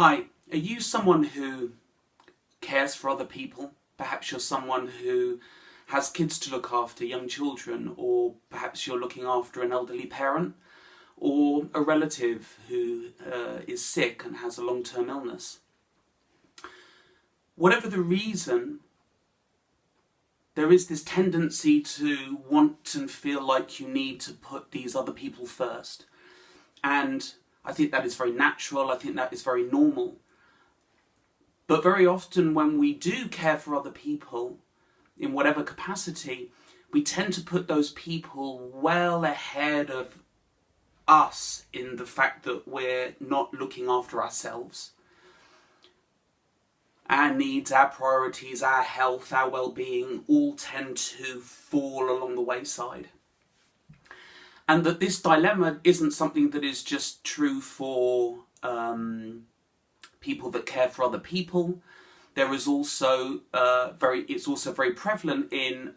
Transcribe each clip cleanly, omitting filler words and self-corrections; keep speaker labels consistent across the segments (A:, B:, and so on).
A: Hi, are you someone who cares for other people? Perhaps you're someone who has kids to look after, young children, or perhaps you're looking after an elderly parent, or a relative who is sick and has a long-term illness. Whatever the reason, there is this tendency to want and feel like you need to put these other people first. And I think that is very natural, I think that is very normal. But very often when we do care for other people, in whatever capacity, we tend to put those people well ahead of us in the fact that we're not looking after ourselves. Our needs, our priorities, our health, our well-being all tend to fall along the wayside. And that this dilemma isn't something that is just true for people that care for other people. There is also it's also very prevalent in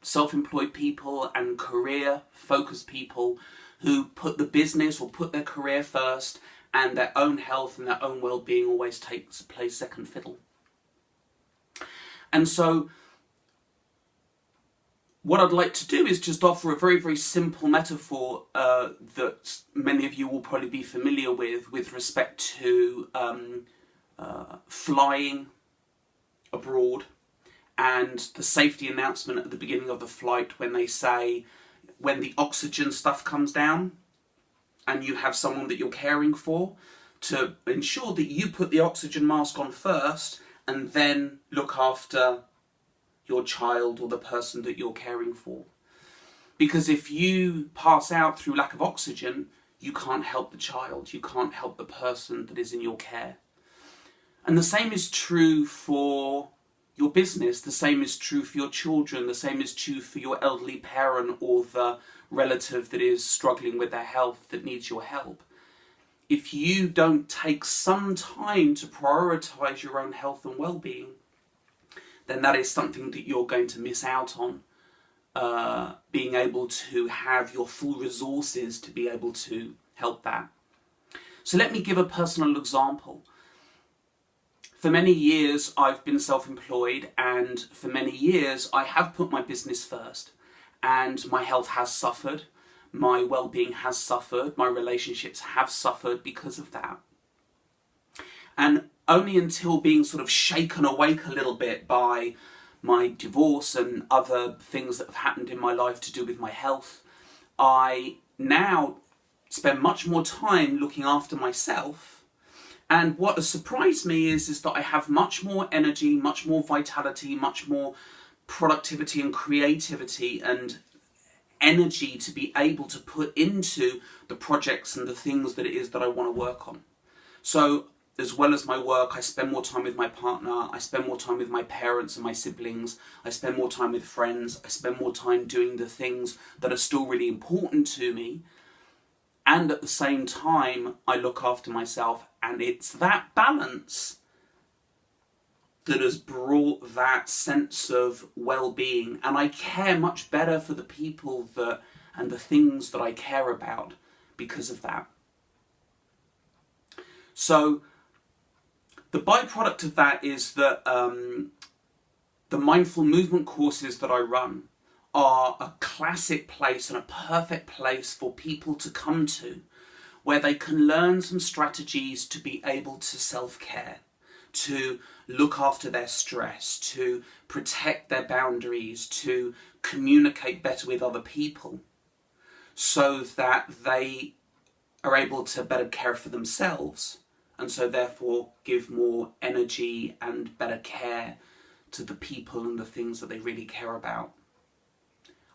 A: self-employed people and career-focused people who put the business or put their career first, and their own health and their own well-being always plays second fiddle. And so what I'd like to do is just offer a very, very simple metaphor that many of you will probably be familiar with respect to flying abroad and the safety announcement at the beginning of the flight when they say, when the oxygen stuff comes down and you have someone that you're caring for, to ensure that you put the oxygen mask on first and then look after your child or the person that you're caring for. Because if you pass out through lack of oxygen, you can't help the child, you can't help the person that is in your care. And the same is true for your business, the same is true for your children, the same is true for your elderly parent or the relative that is struggling with their health that needs your help. If you don't take some time to prioritise your own health and well-being, then that is something that you're going to miss out on, being able to have your full resources to be able to help that. So let me give a personal example. For many years I've been self-employed, and for many years I have put my business first, and my health has suffered, my well-being has suffered, my relationships have suffered because of that. And only until being sort of shaken awake a little bit by my divorce and other things that have happened in my life to do with my health, I now spend much more time looking after myself. And what has surprised me is that I have much more energy, much more vitality, much more productivity and creativity and energy to be able to put into the projects and the things that it is that I want to work on. So as well as my work, I spend more time with my partner, I spend more time with my parents and my siblings, I spend more time with friends, I spend more time doing the things that are still really important to me. And at the same time, I look after myself, and it's that balance that has brought that sense of well-being. And I care much better for the people and the things that I care about because of that. So the byproduct of that is that the mindful movement courses that I run are a classic place and a perfect place for people to come to, where they can learn some strategies to be able to self-care, to look after their stress, to protect their boundaries, to communicate better with other people, so that they are able to better care for themselves, and so therefore give more energy and better care to the people and the things that they really care about.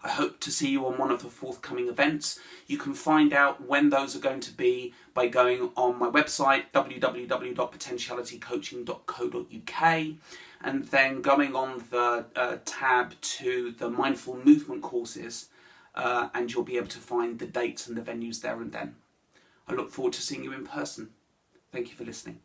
A: I hope to see you on one of the forthcoming events. You can find out when those are going to be by going on my website, www.potentialitycoaching.co.uk, and then going on the tab to the mindful movement courses, and you'll be able to find the dates and the venues there and then. I look forward to seeing you in person. Thank you for listening.